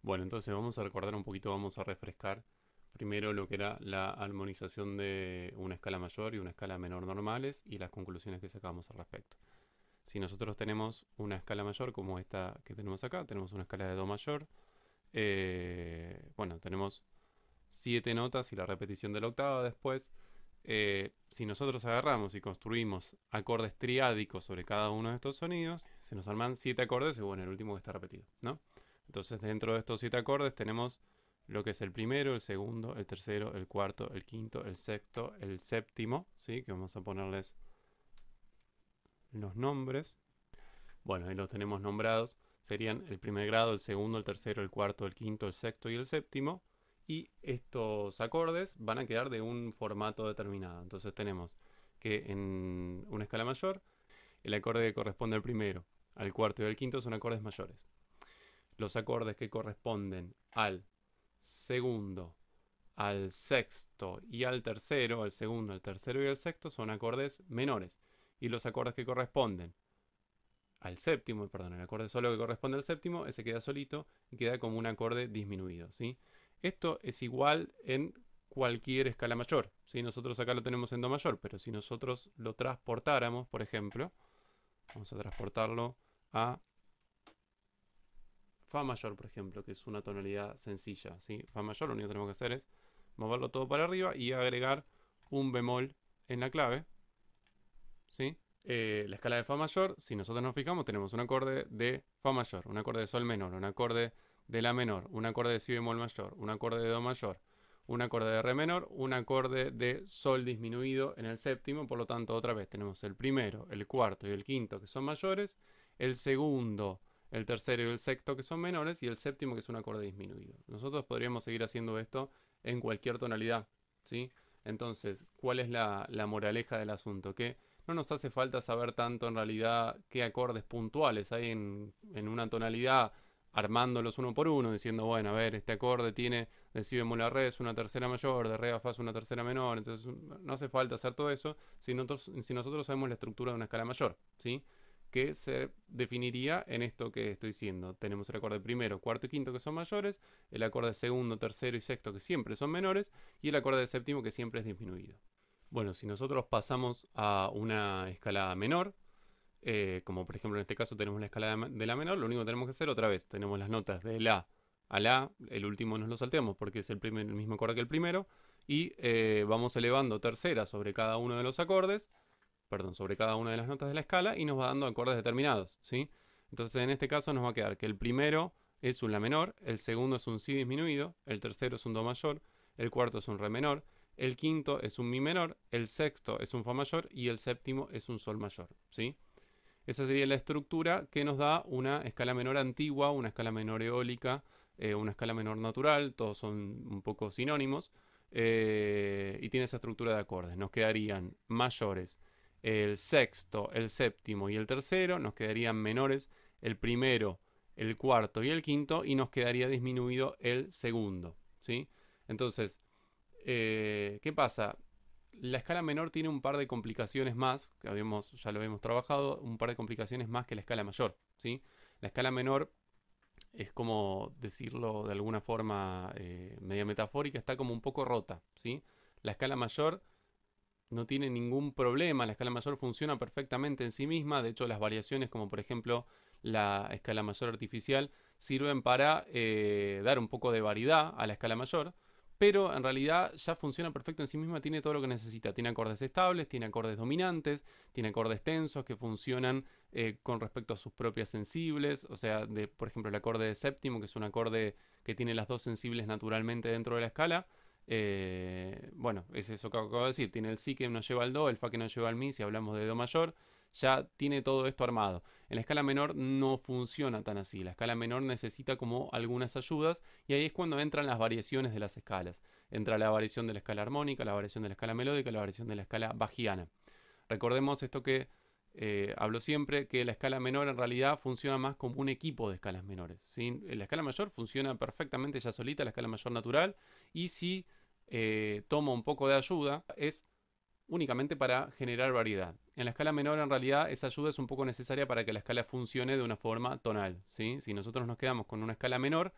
Bueno, entonces vamos a recordar un poquito, vamos a refrescar primero lo que era la armonización de una escala mayor y una escala menor normales y las conclusiones que sacamos al respecto. Si nosotros tenemos una escala mayor como esta que tenemos acá, tenemos una escala de do mayor, bueno, tenemos 7 notas y la repetición de la octava después. Si nosotros agarramos y construimos acordes triádicos sobre cada uno de estos sonidos, se nos arman 7 acordes y bueno, el último que está repetido, ¿no? Entonces dentro de estos 7 acordes tenemos lo que es el primero, el segundo, el tercero, el cuarto, el quinto, el sexto, el séptimo, ¿sí? Que vamos a ponerles los nombres. Bueno, ahí los tenemos nombrados. Serían el primer grado, el segundo, el tercero, el cuarto, el quinto, el sexto y el séptimo. Y estos acordes van a quedar de un formato determinado. Entonces tenemos que en una escala mayor, el acorde que corresponde al primero, al cuarto y al quinto son acordes mayores. Los acordes que corresponden al segundo, al sexto y al tercero, al segundo, al tercero y al sexto son acordes menores. Y los acordes que corresponden al séptimo, perdón, el acorde solo que corresponde al séptimo, ese queda solito y queda como un acorde disminuido, ¿sí? Esto es igual en cualquier escala mayor, ¿sí? Nosotros acá lo tenemos en do mayor, pero si nosotros lo transportáramos, por ejemplo, vamos a transportarlo a fa mayor, por ejemplo, que es una tonalidad sencilla, ¿sí? Fa mayor, lo único que tenemos que hacer es moverlo todo para arriba y agregar un bemol en la clave, ¿sí? La escala de fa mayor, si nosotros nos fijamos, tenemos un acorde de fa mayor, un acorde de sol menor, un acorde de la menor, un acorde de si bemol mayor, un acorde de do mayor, un acorde de re menor, un acorde de sol disminuido en el séptimo. Por lo tanto, otra vez tenemos el primero, el cuarto y el quinto que son mayores, el segundo, el tercero y el sexto que son menores y el séptimo que es un acorde disminuido. Nosotros podríamos seguir haciendo esto en cualquier tonalidad, ¿sí? Entonces, ¿cuál es la moraleja del asunto? Que no nos hace falta saber tanto en realidad qué acordes puntuales hay en una tonalidad, armándolos uno por uno, diciendo, bueno, a ver, este acorde tiene de si bemol a re es una tercera mayor, de re a fa es una tercera menor, entonces no hace falta hacer todo eso si nosotros sabemos la estructura de una escala mayor, ¿sí? Que se definiría en esto que estoy diciendo. Tenemos el acorde primero, cuarto y quinto que son mayores, el acorde segundo, tercero y sexto que siempre son menores y el acorde de séptimo que siempre es disminuido. Bueno, si nosotros pasamos a una escala menor, como por ejemplo en este caso tenemos la escala de la menor, lo único que tenemos que hacer otra vez, tenemos las notas de la a la, el último nos lo salteamos porque es el mismo acorde que el primero, y vamos elevando tercera sobre cada uno de los acordes, perdón, sobre cada una de las notas de la escala y nos va dando acordes determinados, ¿sí? Entonces en este caso nos va a quedar que el primero es un la menor, el segundo es un si disminuido, el tercero es un do mayor, el cuarto es un re menor, el quinto es un mi menor, el sexto es un fa mayor y el séptimo es un sol mayor, ¿sí? Esa sería la estructura que nos da una escala menor antigua, una escala menor eólica, una escala menor natural, todos son un poco sinónimos, y tiene esa estructura de acordes. Nos quedarían mayores el sexto, el séptimo y el tercero, nos quedarían menores el primero, el cuarto y el quinto, y nos quedaría disminuido el segundo, ¿sí? Entonces, ¿qué pasa? La escala menor tiene un par de complicaciones más, que ya lo habíamos trabajado, un par de complicaciones más que la escala mayor, ¿sí? La escala menor es como decirlo de alguna forma media metafórica, está como un poco rota, ¿sí? La escala mayor no tiene ningún problema, la escala mayor funciona perfectamente en sí misma, de hecho las variaciones como por ejemplo la escala mayor artificial sirven para dar un poco de variedad a la escala mayor, pero en realidad ya funciona perfecto en sí misma, tiene todo lo que necesita, tiene acordes estables, tiene acordes dominantes, tiene acordes tensos que funcionan con respecto a sus propias sensibles, o sea, por ejemplo el acorde de séptimo, que es un acorde que tiene las dos sensibles naturalmente dentro de la escala, bueno, es eso que acabo de decir. Tiene el si que nos lleva al do, el fa que nos lleva al mi, si hablamos de do mayor. Ya tiene todo esto armado. En la escala menor no funciona tan así. La escala menor necesita como algunas ayudas y ahí es cuando entran las variaciones de las escalas. Entra la variación de la escala armónica, la variación de la escala melódica, la variación de la escala bajiana. Recordemos esto que hablo siempre, que la escala menor en realidad funciona más como un equipo de escalas menores, ¿sí? La escala mayor funciona perfectamente ya solita, la escala mayor natural, y si toma un poco de ayuda es únicamente para generar variedad. En la escala menor en realidad esa ayuda es un poco necesaria para que la escala funcione de una forma tonal, ¿sí? Si nosotros nos quedamos con una escala menor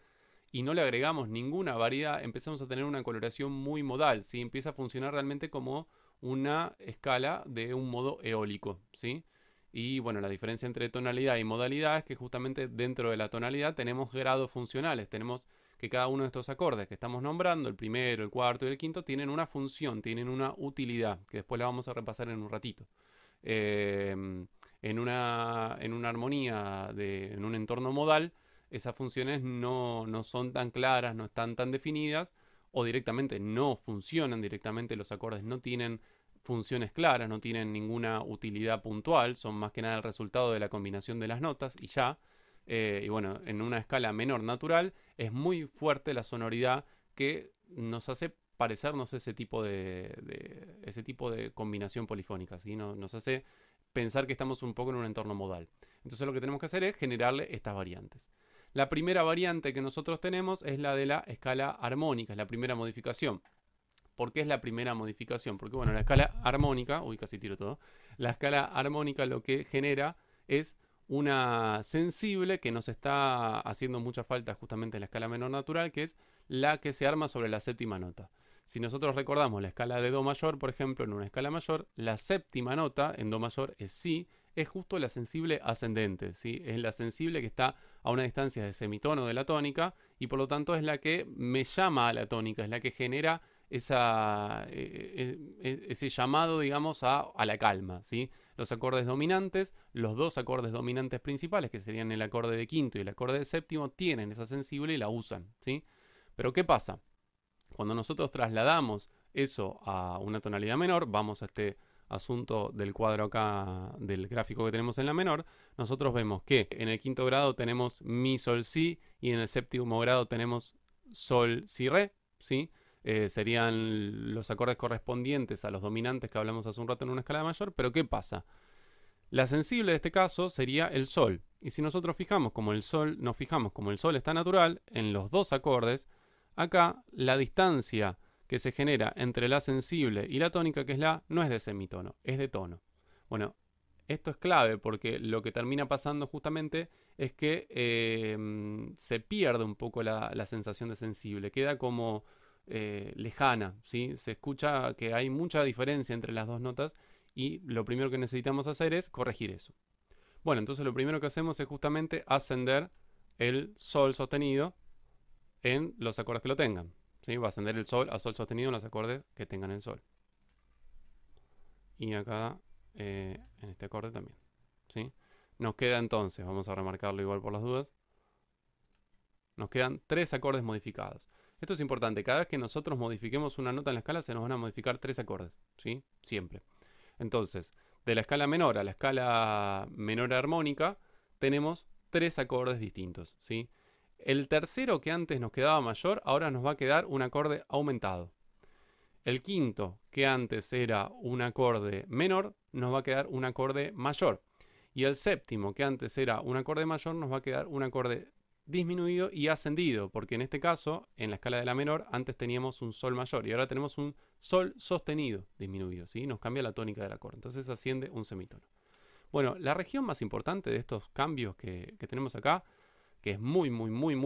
y no le agregamos ninguna variedad, empezamos a tener una coloración muy modal, ¿sí? Empieza a funcionar realmente como una escala de un modo eólico, ¿sí? Y bueno, la diferencia entre tonalidad y modalidad es que justamente dentro de la tonalidad tenemos grados funcionales, tenemos que cada uno de estos acordes que estamos nombrando, el primero, el cuarto y el quinto, tienen una función, tienen una utilidad, que después la vamos a repasar en un ratito. En una armonía, en un entorno modal, esas funciones no son tan claras, no están tan definidas, o directamente no funcionan, directamente los acordes no tienen funciones claras, no tienen ninguna utilidad puntual, son más que nada el resultado de la combinación de las notas y ya. Y bueno, en una escala menor natural es muy fuerte la sonoridad que nos hace parecernos ese tipo de combinación polifónica, ¿sí? Nos hace pensar que estamos un poco en un entorno modal. Entonces lo que tenemos que hacer es generarle estas variantes. La primera variante que nosotros tenemos es la de la escala armónica, es la primera modificación. ¿Por qué es la primera modificación? Porque bueno, la escala armónica, uy, casi tiro todo, la escala armónica lo que genera es una sensible que nos está haciendo mucha falta justamente en la escala menor natural, que es la que se arma sobre la séptima nota. Si nosotros recordamos la escala de Do mayor, por ejemplo, en una escala mayor, la séptima nota en Do mayor es Si, es justo la sensible ascendente, ¿sí? Es la sensible que está a una distancia de semitono de la tónica y por lo tanto es la que me llama a la tónica, es la que genera ese llamado, digamos, a la calma, ¿sí? Los acordes dominantes, los dos acordes dominantes principales, que serían el acorde de quinto y el acorde de séptimo, tienen esa sensible y la usan, ¿sí? Pero ¿qué pasa? Cuando nosotros trasladamos eso a una tonalidad menor, vamos a este asunto del cuadro acá, del gráfico que tenemos en la menor, nosotros vemos que en el quinto grado tenemos Mi, Sol, Si y en el séptimo grado tenemos Sol, Si, Re, ¿sí? Serían los acordes correspondientes a los dominantes que hablamos hace un rato en una escala mayor, pero ¿qué pasa? La sensible de este caso sería el Sol, y si nosotros fijamos como el Sol, nos fijamos como el Sol está natural en los dos acordes, acá la distancia que se genera entre la sensible y la tónica, que es la, no es de semitono, es de tono. Bueno, esto es clave porque lo que termina pasando justamente es que se pierde un poco la sensación de sensible, queda como lejana, ¿sí? Se escucha que hay mucha diferencia entre las dos notas y lo primero que necesitamos hacer es corregir eso. Bueno, entonces lo primero que hacemos es justamente ascender el Sol sostenido en los acordes que lo tengan, ¿sí? Va a ascender el Sol a Sol sostenido en los acordes que tengan el Sol. Y acá en este acorde también, ¿sí? Nos queda entonces, vamos a remarcarlo igual por las dudas, nos quedan 3 acordes modificados. Esto es importante, cada vez que nosotros modifiquemos una nota en la escala se nos van a modificar 3 acordes, ¿sí? Siempre. Entonces, de la escala menor a la escala menor armónica, tenemos 3 acordes distintos, ¿sí? El tercero que antes nos quedaba mayor, ahora nos va a quedar un acorde aumentado. El quinto, que antes era un acorde menor, nos va a quedar un acorde mayor. Y el séptimo, que antes era un acorde mayor, nos va a quedar un acorde disminuido y ascendido, porque en este caso, en la escala de la menor, antes teníamos un Sol mayor y ahora tenemos un Sol sostenido disminuido, ¿sí? Nos cambia la tónica del acorde, entonces asciende un semitono. Bueno, la región más importante de estos cambios que tenemos acá, que es muy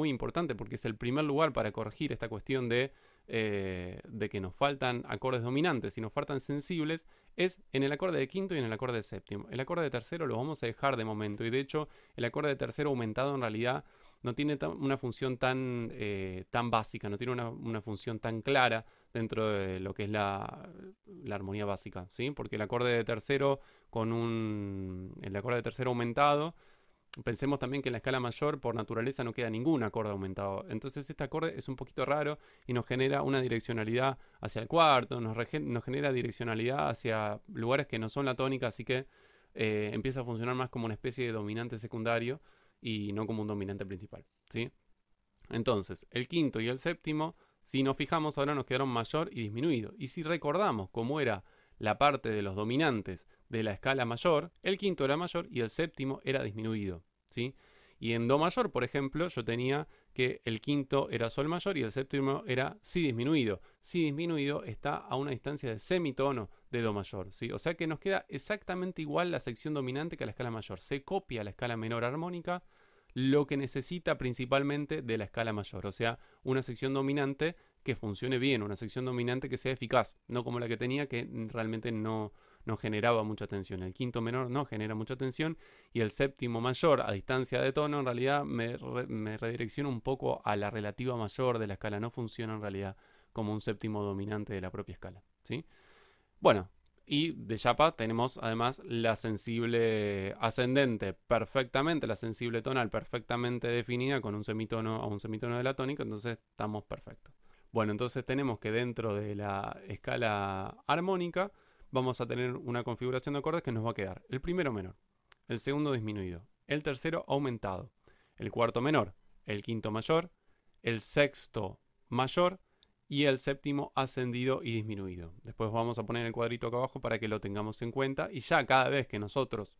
importante porque es el primer lugar para corregir esta cuestión de que nos faltan acordes dominantes y nos faltan sensibles, es en el acorde de quinto y en el acorde de séptimo. El acorde de tercero lo vamos a dejar de momento y de hecho el acorde de tercero aumentado en realidad no tiene una función tan básica, no tiene una función tan clara dentro de lo que es la armonía básica, ¿sí? Porque el acorde de tercero el acorde de tercero aumentado, pensemos también que en la escala mayor por naturaleza no queda ningún acorde aumentado. Entonces este acorde es un poquito raro y nos genera una direccionalidad hacia el cuarto, nos genera direccionalidad hacia lugares que no son la tónica, así que empieza a funcionar más como una especie de dominante secundario y no como un dominante principal, ¿sí? Entonces, el quinto y el séptimo, si nos fijamos, ahora nos quedaron mayor y disminuido. Y si recordamos cómo era la parte de los dominantes de la escala mayor, el quinto era mayor y el séptimo era disminuido, ¿sí? Y en Do mayor, por ejemplo, yo tenía que el quinto era Sol mayor y el séptimo era Si disminuido. Si disminuido está a una distancia de semitono de Do mayor, ¿sí? O sea que nos queda exactamente igual la sección dominante que la escala mayor. Se copia la escala menor armónica, lo que necesita principalmente de la escala mayor. O sea, una sección dominante que funcione bien, una sección dominante que sea eficaz, no como la que tenía que realmente no generaba mucha tensión. El quinto menor no genera mucha tensión y el séptimo mayor a distancia de tono en realidad me redirecciona un poco a la relativa mayor de la escala. No funciona en realidad como un séptimo dominante de la propia escala, ¿sí? Bueno, y de chapa tenemos además la sensible ascendente perfectamente, la sensible tonal perfectamente definida con un semitono a un semitono de la tónica, entonces estamos perfectos. Bueno, entonces tenemos que dentro de la escala armónica vamos a tener una configuración de acordes que nos va a quedar el primero menor, el segundo disminuido, el tercero aumentado, el cuarto menor, el quinto mayor, el sexto mayor y el séptimo ascendido y disminuido. Después vamos a poner el cuadrito acá abajo para que lo tengamos en cuenta y ya cada vez que nosotros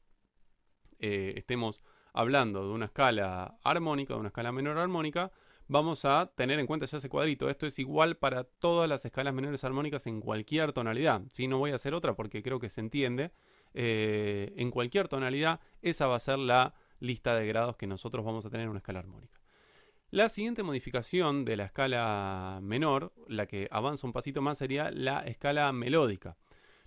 estemos hablando de una escala armónica, de una escala menor armónica, vamos a tener en cuenta ya ese cuadrito. Esto es igual para todas las escalas menores armónicas en cualquier tonalidad. ¿Sí? No voy a hacer otra porque creo que se entiende. En cualquier tonalidad, esa va a ser la lista de grados que nosotros vamos a tener en una escala armónica. La siguiente modificación de la escala menor, la que avanza un pasito más, sería la escala melódica.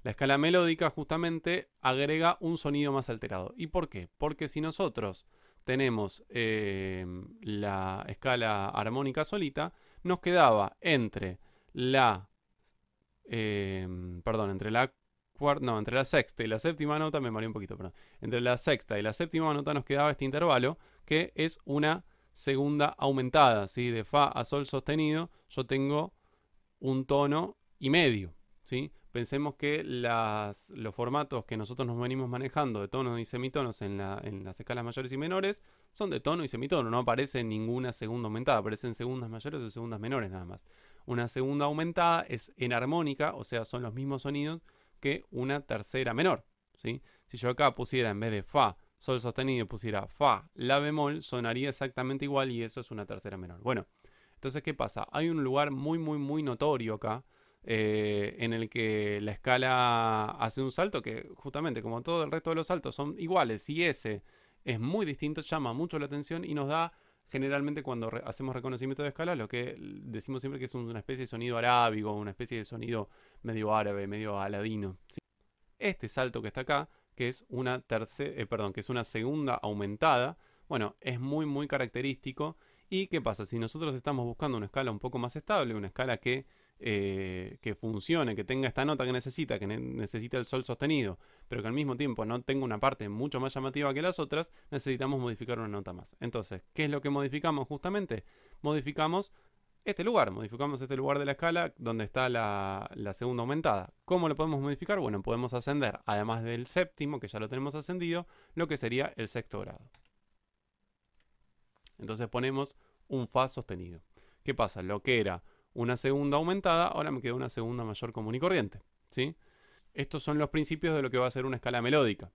La escala melódica justamente agrega un sonido más alterado. ¿Y por qué? Porque si nosotros tenemos la escala armónica solita, nos quedaba entre la entre la sexta y la séptima nota, me mareé un poquito, perdón. Entre la sexta y la séptima nota nos quedaba este intervalo, que es una segunda aumentada, ¿sí? De fa a sol sostenido, yo tengo un tono y medio, ¿sí? Pensemos que los formatos que nosotros nos venimos manejando de tonos y semitonos en las escalas mayores y menores son de tono y semitono, no aparece ninguna segunda aumentada, aparecen segundas mayores o segundas menores nada más. Una segunda aumentada es enarmónica, o sea, son los mismos sonidos que una tercera menor, ¿sí? Si yo acá pusiera en vez de fa, sol sostenido, pusiera fa, la bemol, sonaría exactamente igual y eso es una tercera menor. Bueno, entonces, ¿qué pasa? Hay un lugar muy notorio acá en el que la escala hace un salto que justamente como todo el resto de los saltos son iguales y ese es muy distinto, llama mucho la atención y nos da generalmente cuando hacemos reconocimiento de escala lo que decimos siempre que es una especie de sonido arábigo, una especie de sonido medio árabe, medio aladino, ¿sí? Este salto que está acá, que es una que es una segunda aumentada, bueno, es muy característico. ¿Y qué pasa? Si nosotros estamos buscando una escala un poco más estable, una escala que funcione, que tenga esta nota que necesita el sol sostenido, pero que al mismo tiempo no tenga una parte mucho más llamativa que las otras, necesitamos modificar una nota más. Entonces, ¿qué es lo que modificamos justamente? Modificamos este lugar de la escala donde está la segunda aumentada. ¿Cómo lo podemos modificar? Bueno, podemos ascender, además del séptimo, que ya lo tenemos ascendido, lo que sería el sexto grado. Entonces ponemos un fa sostenido. ¿Qué pasa? Lo que era una segunda aumentada, ahora me queda una segunda mayor común y corriente, ¿sí? Estos son los principios de lo que va a ser una escala melódica.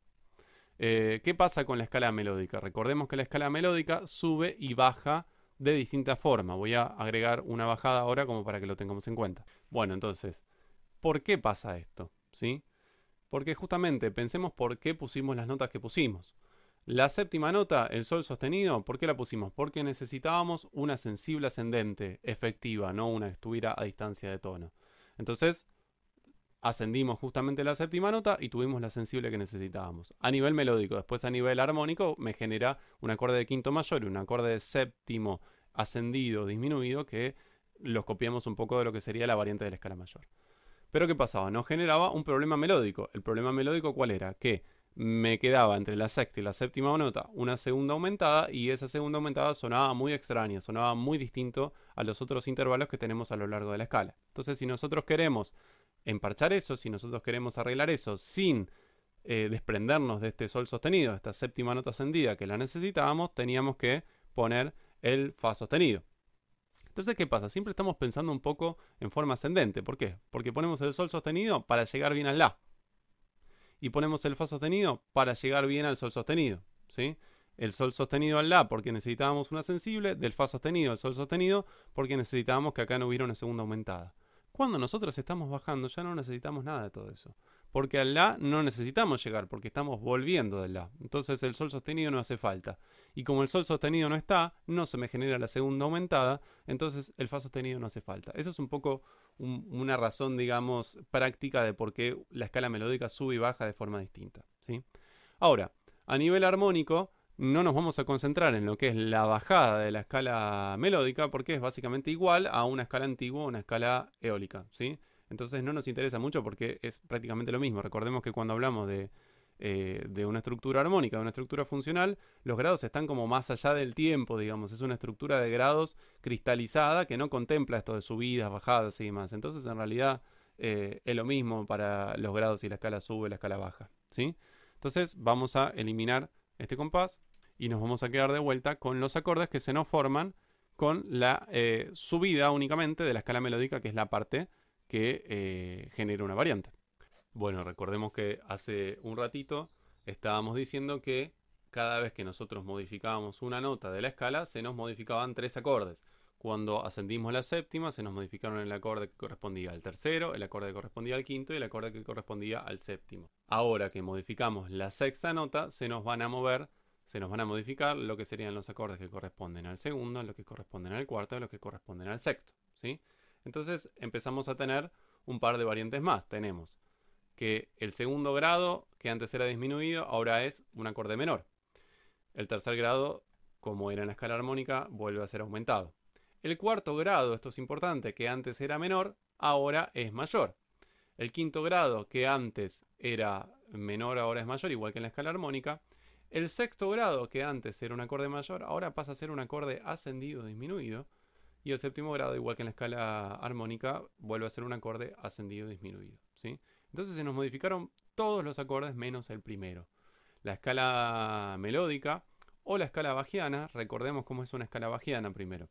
¿Qué pasa con la escala melódica? Recordemos que la escala melódica sube y baja de distintas formas. Voy a agregar una bajada ahora como para que lo tengamos en cuenta. Bueno, entonces, ¿por qué pasa esto? ¿Sí? Porque justamente pensemos por qué pusimos las notas que pusimos. La séptima nota, el sol sostenido, ¿por qué la pusimos? Porque necesitábamos una sensible ascendente efectiva, no una que estuviera a distancia de tono. Entonces, ascendimos justamente la séptima nota y tuvimos la sensible que necesitábamos. A nivel melódico, después a nivel armónico me genera un acorde de quinto mayor y un acorde de séptimo ascendido, disminuido, que los copiamos un poco de lo que sería la variante de la escala mayor. Pero ¿qué pasaba? Nos generaba un problema melódico. ¿El problema melódico cuál era? Que me quedaba entre la sexta y la séptima nota una segunda aumentada y esa segunda aumentada sonaba muy extraña, sonaba muy distinto a los otros intervalos que tenemos a lo largo de la escala. Entonces, si nosotros queremos emparchar eso, si nosotros queremos arreglar eso sin desprendernos de este sol sostenido, de esta séptima nota ascendida que la necesitábamos, teníamos que poner el fa sostenido. Entonces, ¿qué pasa? Siempre estamos pensando un poco en forma ascendente. ¿Por qué? Porque ponemos el sol sostenido para llegar bien al la. Y ponemos el fa sostenido para llegar bien al sol sostenido, ¿sí? El sol sostenido al la porque necesitábamos una sensible, del fa sostenido al sol sostenido porque necesitábamos que acá no hubiera una segunda aumentada. Cuando nosotros estamos bajando ya no necesitamos nada de todo eso. porque al La no necesitamos llegar, porque estamos volviendo del La. Entonces el Sol sostenido no hace falta. Y como el Sol sostenido no está, no se me genera la segunda aumentada, entonces el Fa sostenido no hace falta. Eso es un poco una razón, digamos, práctica de por qué la escala melódica sube y baja de forma distinta, ¿sí? Ahora, a nivel armónico, no nos vamos a concentrar en lo que es la bajada de la escala melódica, porque es básicamente igual a una escala antigua o una escala eólica, ¿sí? Entonces no nos interesa mucho porque es prácticamente lo mismo. Recordemos que cuando hablamos de una estructura armónica, de una estructura funcional, los grados están como más allá del tiempo, digamos. Es una estructura de grados cristalizada que no contempla esto de subidas, bajadas y demás. Entonces en realidad es lo mismo para los grados si la escala sube, la escala baja, ¿sí? Entonces vamos a eliminar este compás y nos vamos a quedar de vuelta con los acordes que se nos forman con la subida únicamente de la escala melódica, que es la parte que genera una variante. Bueno, recordemos que hace un ratito estábamos diciendo que cada vez que nosotros modificábamos una nota de la escala, se nos modificaban 3 acordes. Cuando ascendimos la séptima, se nos modificaron el acorde que correspondía al tercero, el acorde que correspondía al quinto y el acorde que correspondía al séptimo. Ahora que modificamos la sexta nota, se nos van a modificar lo que serían los acordes que corresponden al segundo, lo que corresponden al cuarto y lo que corresponden al sexto, ¿sí? Entonces empezamos a tener un par de variantes más. Tenemos que el segundo grado, que antes era disminuido, ahora es un acorde menor. El tercer grado, como era en la escala armónica, vuelve a ser aumentado. El cuarto grado, esto es importante, que antes era menor, ahora es mayor. El quinto grado, que antes era menor, ahora es mayor, igual que en la escala armónica. El sexto grado, que antes era un acorde mayor, ahora pasa a ser un acorde ascendido, disminuido. Y el séptimo grado, igual que en la escala armónica, vuelve a ser un acorde ascendido, disminuido, ¿sí? Entonces se nos modificaron todos los acordes menos el primero. La escala melódica o la escala bajiana, recordemos cómo es una escala bajiana primero.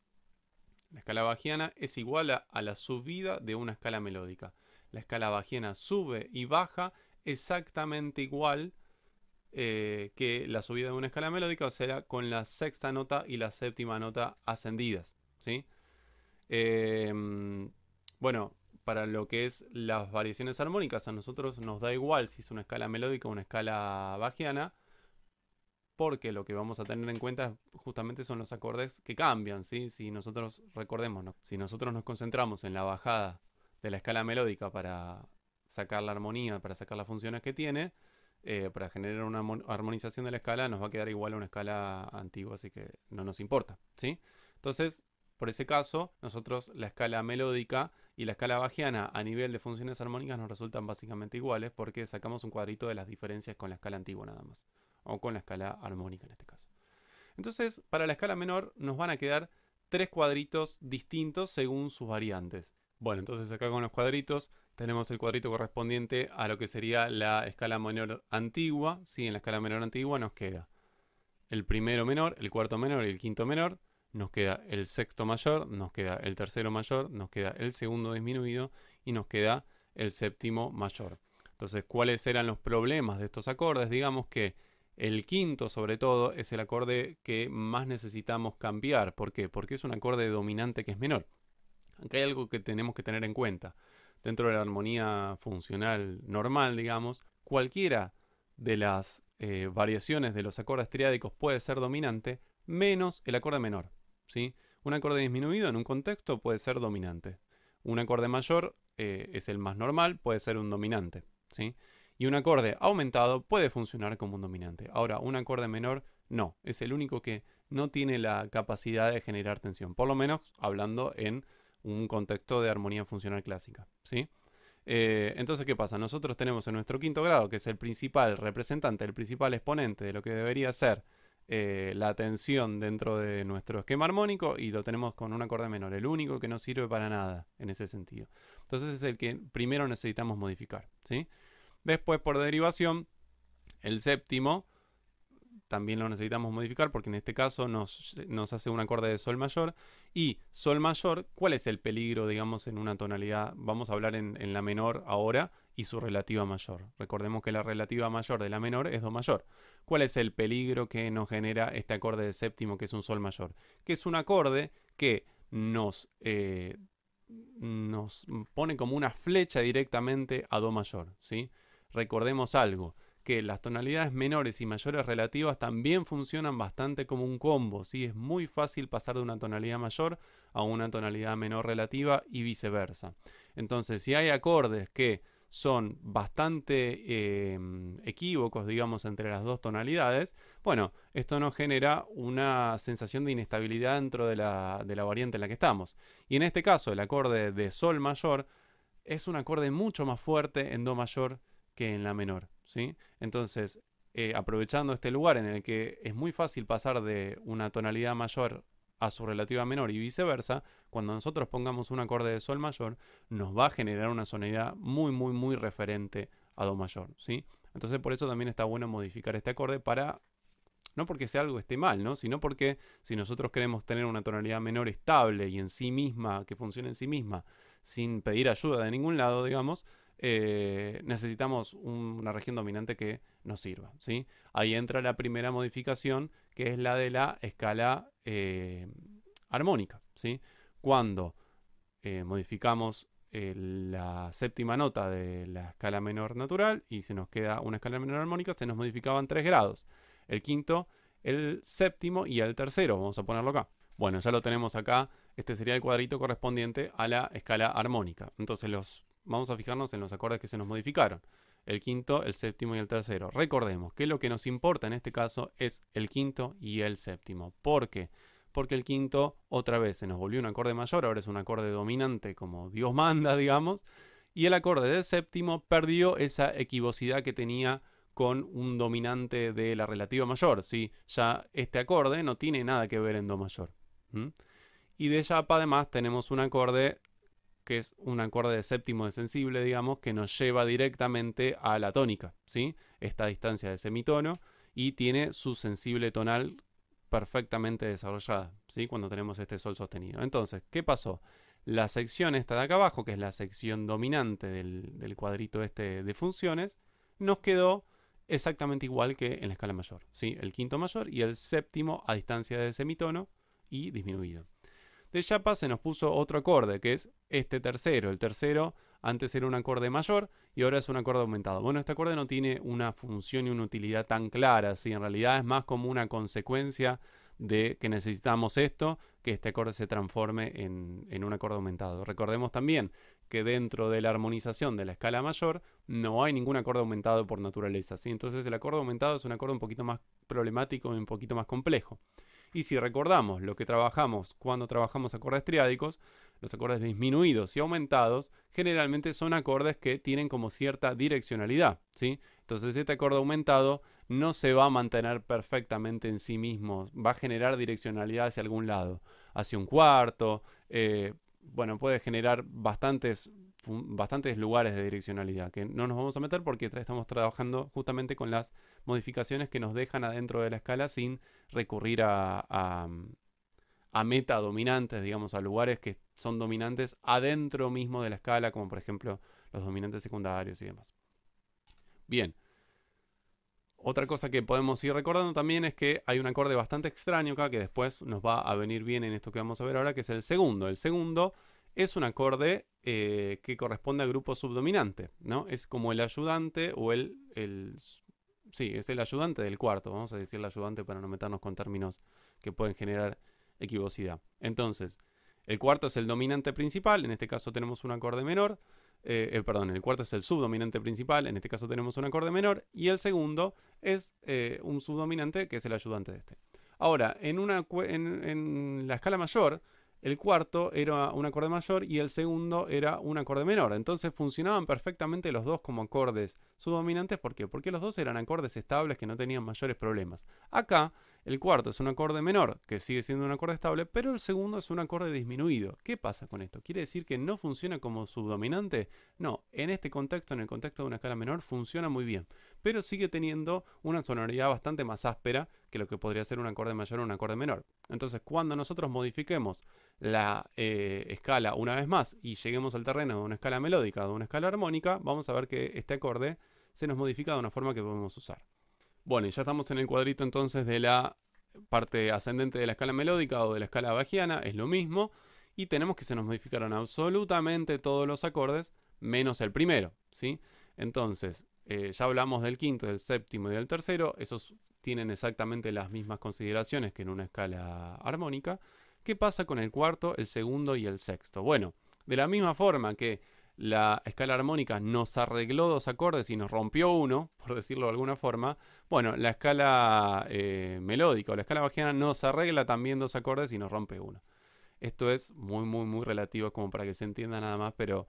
La escala bajiana es igual a la subida de una escala melódica. La escala bajiana sube y baja exactamente igual que la subida de una escala melódica, o sea, con la sexta nota y la séptima nota ascendidas, ¿sí? Bueno, para lo que es las variaciones armónicas, a nosotros nos da igual si es una escala melódica o una escala bajiana, porque lo que vamos a tener en cuenta justamente son los acordes que cambian, ¿sí? Si nosotros, recordemos, si nosotros nos concentramos en la bajada de la escala melódica para sacar la armonía, para sacar las funciones que tiene, para generar una armonización de la escala, nos va a quedar igual a una escala antigua, así que no nos importa, ¿sí? Entonces, por ese caso, nosotros la escala melódica y la escala bajiana a nivel de funciones armónicas nos resultan básicamente iguales porque sacamos un cuadrito de las diferencias con la escala antigua nada más, o con la escala armónica en este caso. Entonces, para la escala menor nos van a quedar 3 cuadritos distintos según sus variantes. Bueno, entonces acá con los cuadritos tenemos el cuadrito correspondiente a lo que sería la escala menor antigua. ¿Sí? En la escala menor antigua nos queda el primero menor, el cuarto menor y el quinto menor. Nos queda el sexto mayor, nos queda el tercero mayor, nos queda el segundo disminuido y nos queda el séptimo mayor. Entonces, ¿cuáles eran los problemas de estos acordes? Digamos que el quinto, sobre todo, es el acorde que más necesitamos cambiar. ¿Por qué? Porque es un acorde dominante que es menor. Acá hay algo que tenemos que tener en cuenta. Dentro de la armonía funcional normal, digamos, cualquiera de las variaciones de los acordes triádicos puede ser dominante, menos el acorde menor, ¿sí? Un acorde disminuido en un contexto puede ser dominante. Un acorde mayor es el más normal, puede ser un dominante, ¿sí? Y un acorde aumentado puede funcionar como un dominante. Ahora, un acorde menor no, es el único que no tiene la capacidad de generar tensión, por lo menos hablando en un contexto de armonía funcional clásica, ¿sí? Entonces, ¿qué pasa? Nosotros tenemos en nuestro quinto grado, que es el principal representante, el principal exponente de lo que debería ser la tensión dentro de nuestro esquema armónico, y lo tenemos con un acorde menor, el único que no sirve para nada en ese sentido. Entonces es el que primero necesitamos modificar, ¿sí? Después, por derivación, el séptimo también lo necesitamos modificar porque en este caso nos hace un acorde de sol mayor. Y sol mayor, ¿cuál es el peligro, digamos, en una tonalidad? Vamos a hablar en la menor ahora y su relativa mayor. Recordemos que la relativa mayor de la menor es do mayor. ¿Cuál es el peligro que nos genera este acorde de séptimo, que es un sol mayor? Que es un acorde que nos pone como una flecha directamente a do mayor, ¿sí? recordemos algo, que las tonalidades menores y mayores relativas también funcionan bastante como un combo, ¿sí? Es muy fácil pasar de una tonalidad mayor a una tonalidad menor relativa y viceversa. Entonces, si hay acordes que son bastante equívocos, digamos, entre las dos tonalidades, bueno, esto nos genera una sensación de inestabilidad dentro de la variante en la que estamos. Y en este caso, el acorde de sol mayor es un acorde mucho más fuerte en do mayor que en la menor, ¿sí? Entonces, aprovechando este lugar en el que es muy fácil pasar de una tonalidad mayor a su relativa menor y viceversa, cuando nosotros pongamos un acorde de sol mayor, nos va a generar una sonoridad muy referente a do mayor, ¿sí? Entonces, por eso también está bueno modificar este acorde para, no porque sea algo que esté mal, ¿no? Sino porque si nosotros queremos tener una tonalidad menor estable y en sí misma, que funcione en sí misma, sin pedir ayuda de ningún lado, digamos, necesitamos una región dominante que nos sirva, ¿sí? Ahí entra la primera modificación, que es la de la escala armónica, ¿sí? Cuando modificamos la séptima nota de la escala menor natural y se nos queda una escala menor armónica, se nos modificaban 3 grados. El quinto, el séptimo y el tercero. Vamos a ponerlo acá. Bueno, ya lo tenemos acá. Este sería el cuadrito correspondiente a la escala armónica. Entonces vamos a fijarnos en los acordes que se nos modificaron. El quinto, el séptimo y el tercero. Recordemos que lo que nos importa en este caso es el quinto y el séptimo. ¿Por qué? Porque el quinto otra vez se nos volvió un acorde mayor, ahora es un acorde dominante como Dios manda, digamos. Y el acorde del séptimo perdió esa equivocidad que tenía con un dominante de la relativa mayor, ¿sí? Ya este acorde no tiene nada que ver en do mayor. Y de yapa además tenemos un acorde que es un acorde de séptimo de sensible, digamos, que nos lleva directamente a la tónica, ¿sí? Esta distancia de semitono y tiene su sensible tonal perfectamente desarrollada, ¿sí? Cuando tenemos este sol sostenido. Entonces, ¿qué pasó? La sección esta de acá abajo, que es la sección dominante del cuadrito este de funciones, nos quedó exactamente igual que en la escala mayor, ¿sí? El quinto mayor y el séptimo a distancia de semitono y disminuido. De yapa se nos puso otro acorde, que es este tercero. El tercero antes era un acorde mayor y ahora es un acorde aumentado. Bueno, este acorde no tiene una función y una utilidad tan clara, ¿sí? En realidad es más como una consecuencia de que necesitamos esto, que este acorde se transforme en un acorde aumentado. Recordemos también que dentro de la armonización de la escala mayor no hay ningún acorde aumentado por naturaleza, ¿sí? Entonces el acorde aumentado es un acorde un poquito más problemático y un poquito más complejo. Y si recordamos lo que trabajamos cuando trabajamos acordes triádicos, los acordes disminuidos y aumentados generalmente son acordes que tienen como cierta direccionalidad, ¿sí? Entonces este acorde aumentado no se va a mantener perfectamente en sí mismo, va a generar direccionalidad hacia algún lado, hacia un cuarto, bueno, puede generar bastantes lugares de direccionalidad que no nos vamos a meter porque estamos trabajando justamente con las modificaciones que nos dejan adentro de la escala sin recurrir a meta dominantes, digamos, a lugares que son dominantes adentro mismo de la escala, como por ejemplo los dominantes secundarios y demás. Bien. Otra cosa que podemos ir recordando también es que hay un acorde bastante extraño acá que después nos va a venir bien en esto que vamos a ver ahora, que es el segundo. El segundo es un acorde que corresponde al grupo subdominante, ¿no? Es como el ayudante o sí, es el ayudante del cuarto. Vamos a decir el ayudante para no meternos con términos que pueden generar equivocidad. Entonces, el cuarto es el dominante principal, en este caso tenemos un acorde menor. Perdón, el cuarto es el subdominante principal, en este caso tenemos un acorde menor, y el segundo es un subdominante que es el ayudante de este. Ahora, en la escala mayor, el cuarto era un acorde mayor y el segundo era un acorde menor. Entonces funcionaban perfectamente los dos como acordes subdominantes. ¿Por qué? Porque los dos eran acordes estables que no tenían mayores problemas. Acá, el cuarto es un acorde menor, que sigue siendo un acorde estable, pero el segundo es un acorde disminuido. ¿Qué pasa con esto? ¿Quiere decir que no funciona como subdominante? No, en este contexto, en el contexto de una escala menor, funciona muy bien, pero sigue teniendo una sonoridad bastante más áspera que lo que podría ser un acorde mayor o un acorde menor. Entonces, cuando nosotros modifiquemos la escala una vez más y lleguemos al terreno de una escala melódica o de una escala armónica, vamos a ver que este acorde se nos modifica de una forma que podemos usar. Bueno, y ya estamos en el cuadrito entonces de la parte ascendente de la escala melódica o de la escala bajiana, es lo mismo, y tenemos que se nos modificaron absolutamente todos los acordes menos el primero, ¿sí? Entonces, Ya hablamos del quinto, del séptimo y del tercero. Esos tienen exactamente las mismas consideraciones que en una escala armónica. ¿Qué pasa con el cuarto, el segundo y el sexto? Bueno, de la misma forma que la escala armónica nos arregló dos acordes y nos rompió uno, por decirlo de alguna forma, bueno, la escala melódica o la escala bajiana nos arregla también dos acordes y nos rompe uno. Esto es muy relativo, como para que se entienda nada más, pero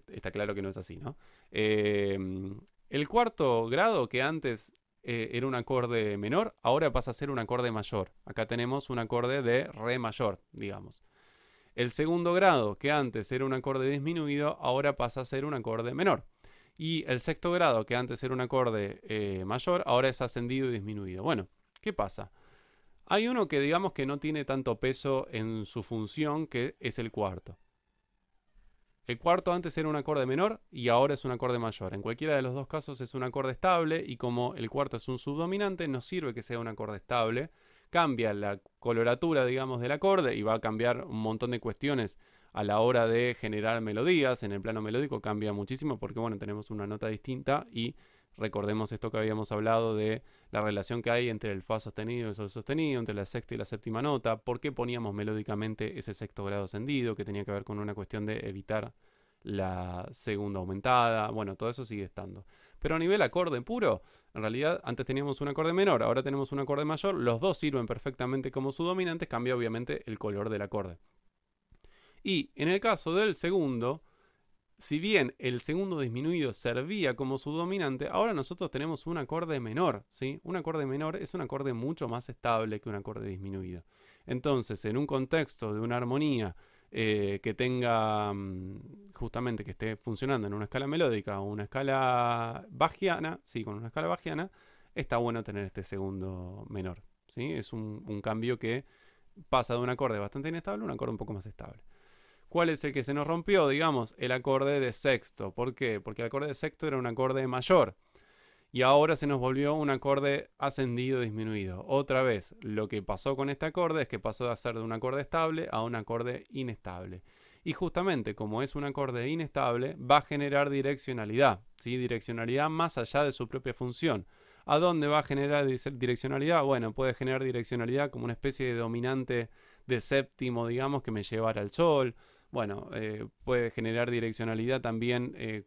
está claro que no es así, ¿no? El cuarto grado, que antes era un acorde menor, ahora pasa a ser un acorde mayor. Acá tenemos un acorde de re mayor, digamos. El segundo grado, que antes era un acorde disminuido, ahora pasa a ser un acorde menor. Y el sexto grado, que antes era un acorde mayor, ahora es ascendido y disminuido. Bueno, ¿qué pasa? Hay uno que digamos que no tiene tanto peso en su función, que es el cuarto. El cuarto antes era un acorde menor y ahora es un acorde mayor. En cualquiera de los dos casos es un acorde estable, y como el cuarto es un subdominante, nos sirve que sea un acorde estable. Cambia la coloratura, digamos, del acorde y va a cambiar un montón de cuestiones a la hora de generar melodías. En el plano melódico cambia muchísimo porque, bueno, tenemos una nota distinta, y recordemos esto que habíamos hablado de la relación que hay entre el fa sostenido y el sol sostenido, entre la sexta y la séptima nota. ¿Por qué poníamos melódicamente ese sexto grado ascendido? Que tenía que ver con una cuestión de evitar la segunda aumentada. Bueno, todo eso sigue estando. Pero a nivel acorde puro, en realidad antes teníamos un acorde menor, ahora tenemos un acorde mayor. Los dos sirven perfectamente como subdominantes, cambia obviamente el color del acorde. Y en el caso del segundo, si bien el segundo disminuido servía como subdominante, ahora nosotros tenemos un acorde menor, ¿sí? Un acorde menor es un acorde mucho más estable que un acorde disminuido. Entonces, en un contexto de una armonía que tenga, justamente que esté funcionando en una escala melódica o una escala bajiana, sí, con una escala bajiana, está bueno tener este segundo menor, ¿sí? Es un cambio que pasa de un acorde bastante inestable a un acorde un poco más estable. ¿Cuál es el que se nos rompió? Digamos, el acorde de sexto. ¿Por qué? Porque el acorde de sexto era un acorde mayor. Y ahora se nos volvió un acorde ascendido, disminuido. Otra vez, lo que pasó con este acorde es que pasó de ser de un acorde estable a un acorde inestable. Y justamente como es un acorde inestable, va a generar direccionalidad, ¿sí? Direccionalidad más allá de su propia función. ¿A dónde va a generar direccionalidad? Bueno, puede generar direccionalidad como una especie de dominante de séptimo, digamos, que me llevara al sol. Bueno, puede generar direccionalidad también en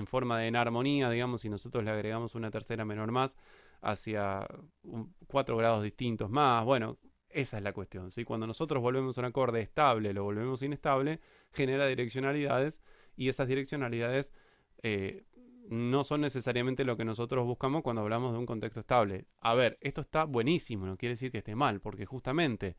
forma de enarmonía, digamos, si nosotros le agregamos una tercera menor más hacia 4 grados distintos más. Bueno, esa es la cuestión, ¿sí? Cuando nosotros volvemos un acorde estable, lo volvemos inestable, genera direccionalidades, y esas direccionalidades no son necesariamente lo que nosotros buscamos cuando hablamos de un contexto estable. A ver, esto está buenísimo, no quiere decir que esté mal, porque justamente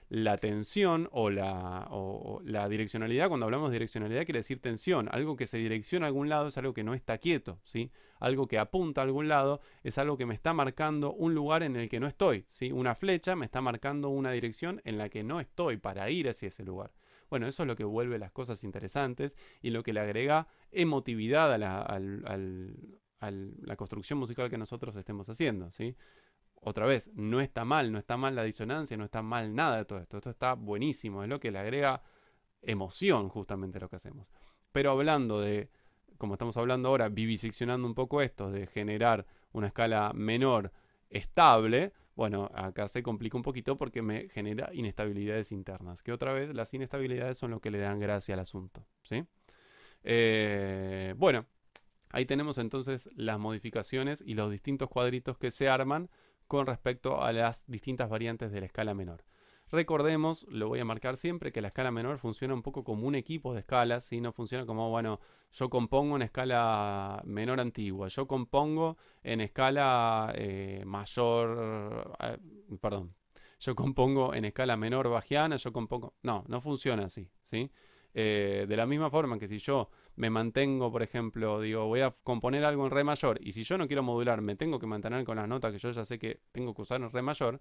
la tensión o la direccionalidad, cuando hablamos de direccionalidad quiere decir tensión. Algo que se direcciona a algún lado es algo que no está quieto, ¿sí? Algo que apunta a algún lado es algo que me está marcando un lugar en el que no estoy, ¿sí? Una flecha me está marcando una dirección en la que no estoy para ir hacia ese lugar. Bueno, eso es lo que vuelve las cosas interesantes y lo que le agrega emotividad a la construcción musical que nosotros estemos haciendo, ¿sí? Otra vez, no está mal la disonancia, no está mal nada de todo esto. Esto está buenísimo, es lo que le agrega emoción justamente a lo que hacemos. Pero hablando de, como estamos hablando ahora, viviseccionando un poco esto, de generar una escala menor estable, bueno, acá se complica un poquito porque me genera inestabilidades internas, que otra vez las inestabilidades son lo que le dan gracia al asunto, ¿sí? Bueno, ahí tenemos entonces las modificaciones y los distintos cuadritos que se arman con respecto a las distintas variantes de la escala menor. Recordemos, lo voy a marcar siempre, que la escala menor funciona un poco como un equipo de escalas, ¿sí? No funciona como, bueno, yo compongo una escala menor antigua, yo compongo en escala mayor, perdón, yo compongo en escala menor bajiana, yo compongo... No, no funciona así, ¿sí? De la misma forma que si yo me mantengo, por ejemplo, digo, voy a componer algo en re mayor, y si yo no quiero modular, me tengo que mantener con las notas que yo ya sé que tengo que usar en re mayor,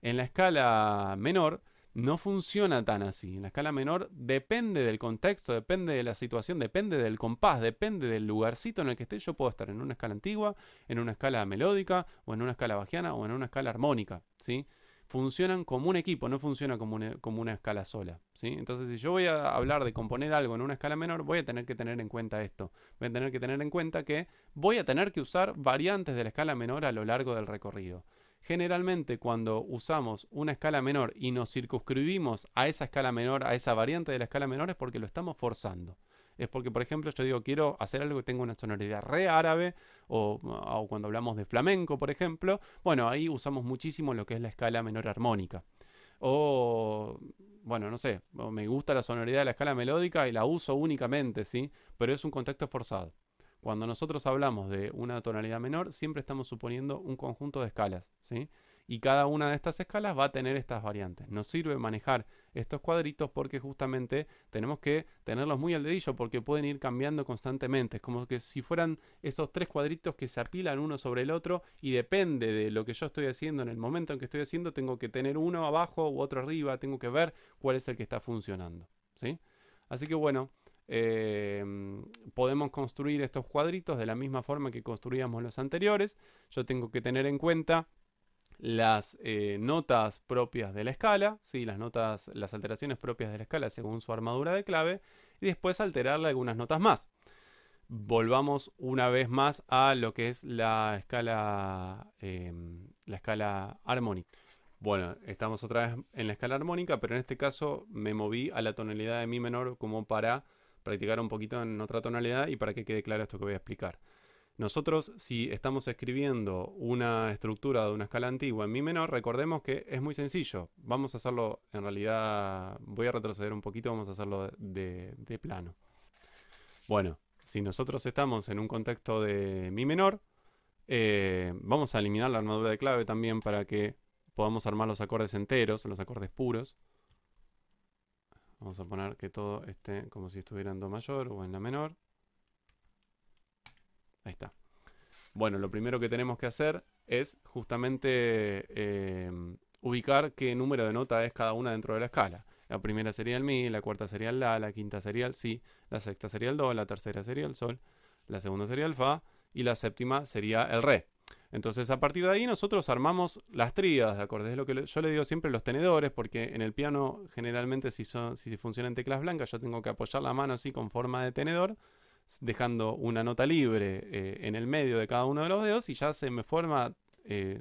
en la escala menor no funciona tan así. En la escala menor depende del contexto, depende de la situación, depende del compás, depende del lugarcito en el que esté. Yo puedo estar en una escala antigua, en una escala melódica, o en una escala bajiana, o en una escala armónica, ¿sí? funcionan como un equipo, no funciona como una escala sola, ¿sí? Entonces, si yo voy a hablar de componer algo en una escala menor, voy a tener que tener en cuenta esto. Voy a tener que tener en cuenta que voy a tener que usar variantes de la escala menor a lo largo del recorrido. Generalmente, cuando usamos una escala menor y nos circunscribimos a esa escala menor, a esa variante de la escala menor, es porque lo estamos forzando. Es porque, por ejemplo, yo digo, quiero hacer algo que tenga una sonoridad re árabe, o cuando hablamos de flamenco, por ejemplo, bueno, ahí usamos muchísimo lo que es la escala menor armónica. O, bueno, no sé, me gusta la sonoridad de la escala melódica y la uso únicamente, ¿sí? Pero es un contexto forzado. Cuando nosotros hablamos de una tonalidad menor, siempre estamos suponiendo un conjunto de escalas, ¿sí? Y cada una de estas escalas va a tener estas variantes. Nos sirve manejar estos cuadritos porque justamente tenemos que tenerlos muy al dedillo porque pueden ir cambiando constantemente. Es como que si fueran esos tres cuadritos que se apilan uno sobre el otro y depende de lo que yo estoy haciendo en el momento en que estoy haciendo, tengo que tener uno abajo u otro arriba, tengo que ver cuál es el que está funcionando, ¿sí? Así que bueno, podemos construir estos cuadritos de la misma forma que construíamos los anteriores. Yo tengo que tener en cuenta las notas propias de la escala, ¿sí? Las alteraciones propias de la escala según su armadura de clave, y después alterarle algunas notas más. Volvamos una vez más a lo que es la escala armónica. Bueno, estamos otra vez en la escala armónica, pero en este caso me moví a la tonalidad de mi menor como para practicar un poquito en otra tonalidad y para que quede claro esto que voy a explicar. Nosotros, si estamos escribiendo una estructura de una escala antigua en mi menor, recordemos que es muy sencillo. Vamos a hacerlo, en realidad, voy a retroceder un poquito, vamos a hacerlo de plano. Bueno, si nosotros estamos en un contexto de mi menor, vamos a eliminar la armadura de clave también para que podamos armar los acordes enteros, los acordes puros. Vamos a poner que todo esté como si estuviera en do mayor o en la menor. Ahí está. Bueno, lo primero que tenemos que hacer es justamente ubicar qué número de nota es cada una dentro de la escala. La primera sería el mi, la cuarta sería el la quinta sería el si, la sexta sería el do, la tercera sería el sol, la segunda sería el fa y la séptima sería el re. Entonces, a partir de ahí nosotros armamos las tríadas de acordes. Es lo que yo le digo siempre los tenedores, porque en el piano generalmente si funciona en teclas blancas yo tengo que apoyar la mano así con forma de tenedor, dejando una nota libre en el medio de cada uno de los dedos y ya se me forma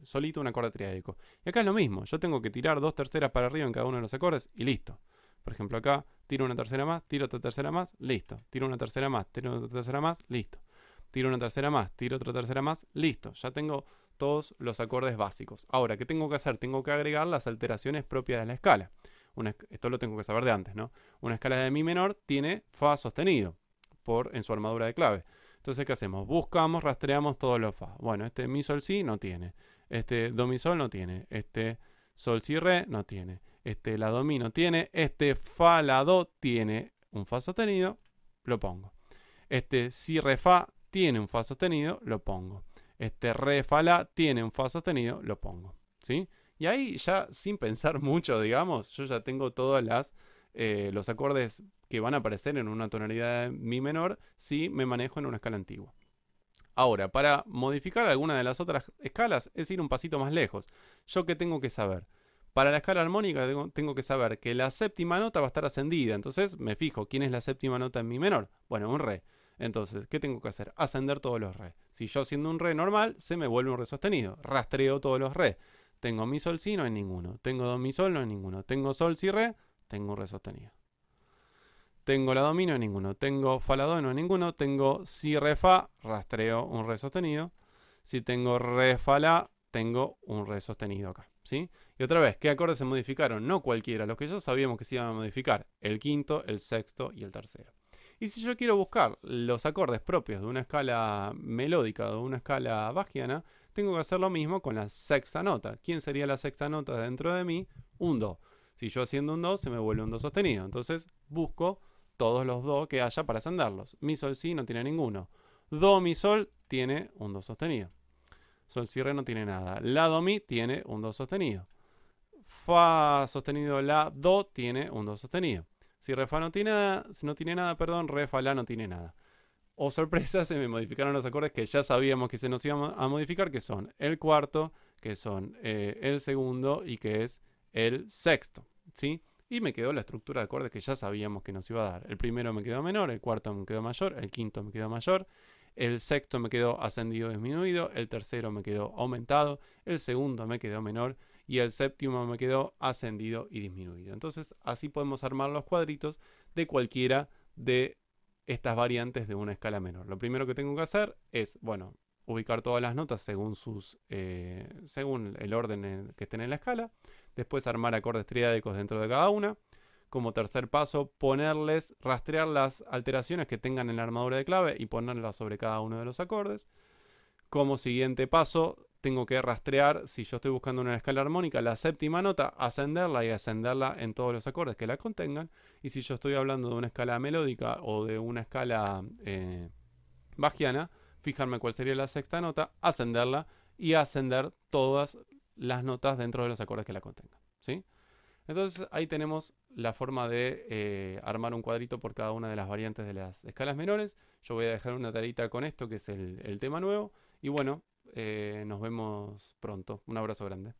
solito un acorde triádico. Y acá es lo mismo, yo tengo que tirar dos terceras para arriba en cada uno de los acordes y listo. Por ejemplo acá, tiro una tercera más, tiro otra tercera más, listo. Tiro una tercera más, tiro otra tercera más, listo. Tiro una tercera más, tiro otra tercera más, listo. Ya tengo todos los acordes básicos. Ahora, ¿qué tengo que hacer? Tengo que agregar las alteraciones propias de la escala. Esto lo tengo que saber de antes, ¿no? Una escala de mi menor tiene fa sostenido en su armadura de clave. Entonces, ¿qué hacemos? Buscamos, rastreamos todos los fa. Bueno, este mi sol si no tiene. Este do mi sol no tiene. Este sol si re no tiene. Este la do mi no tiene. Este fa la do tiene un fa sostenido, lo pongo. Este si re fa tiene un fa sostenido, lo pongo. Este re fa la tiene un fa sostenido, lo pongo. ¿Sí? Y ahí ya sin pensar mucho, digamos, yo ya tengo todos los acordes que van a aparecer en una tonalidad de mi menor si me manejo en una escala antigua. Ahora, para modificar alguna de las otras escalas es ir un pasito más lejos. ¿Yo qué tengo que saber? Para la escala armónica tengo que saber que la séptima nota va a estar ascendida. Entonces me fijo, ¿quién es la séptima nota en mi menor? Bueno, un re. Entonces, ¿qué tengo que hacer? Ascender todos los re. Si yo siendo un re normal, se me vuelve un re sostenido. Rastreo todos los re. Tengo mi sol si, no hay ninguno. Tengo do mi sol, no hay ninguno. Tengo sol si re, tengo un re sostenido. Tengo la do mi, no hay ninguno. Tengo fa la do, no hay ninguno. Tengo si re fa, rastreo un re sostenido. Si tengo re fa la, tengo un re sostenido acá, ¿sí? Y otra vez, ¿qué acordes se modificaron? No cualquiera, los que ya sabíamos que se iban a modificar. El quinto, el sexto y el tercero. Y si yo quiero buscar los acordes propios de una escala melódica o de una escala bajiana, tengo que hacer lo mismo con la sexta nota. ¿Quién sería la sexta nota dentro de mí? Un do. Si yo haciendo un do, se me vuelve un do sostenido. Entonces busco todos los do que haya para ascenderlos. Mi sol si no tiene ninguno. Do mi sol tiene un do sostenido. Sol si re no tiene nada. La do mi tiene un do sostenido. Fa sostenido la do tiene un do sostenido. Si re fa no tiene nada, perdón, re fa la no tiene nada. Oh sorpresa, se me modificaron los acordes que ya sabíamos que se nos iban a modificar, que son el cuarto, que son el segundo y que es el sexto, ¿sí? Y me quedó la estructura de acordes que ya sabíamos que nos iba a dar. El primero me quedó menor, el cuarto me quedó mayor, el quinto me quedó mayor, el sexto me quedó ascendido o disminuido, el tercero me quedó aumentado, el segundo me quedó menor y el séptimo me quedó ascendido y disminuido. Entonces así podemos armar los cuadritos de cualquiera de estas variantes de una escala menor. Lo primero que tengo que hacer es, bueno, ubicar todas las notas según según el orden que estén en la escala. Después armar acordes triádicos dentro de cada una. Como tercer paso, rastrear las alteraciones que tengan en la armadura de clave y ponerlas sobre cada uno de los acordes. Como siguiente paso, tengo que rastrear, si yo estoy buscando una escala armónica, la séptima nota, ascenderla y ascenderla en todos los acordes que la contengan. Y si yo estoy hablando de una escala melódica o de una escala bajiana, fijarme cuál sería la sexta nota, ascenderla y ascender todas las notas dentro de los acordes que la contengan, ¿sí? Entonces ahí tenemos la forma de armar un cuadrito por cada una de las variantes de las escalas menores. Yo voy a dejar una tarita con esto, que es el tema nuevo. Y bueno, nos vemos pronto. Un abrazo grande.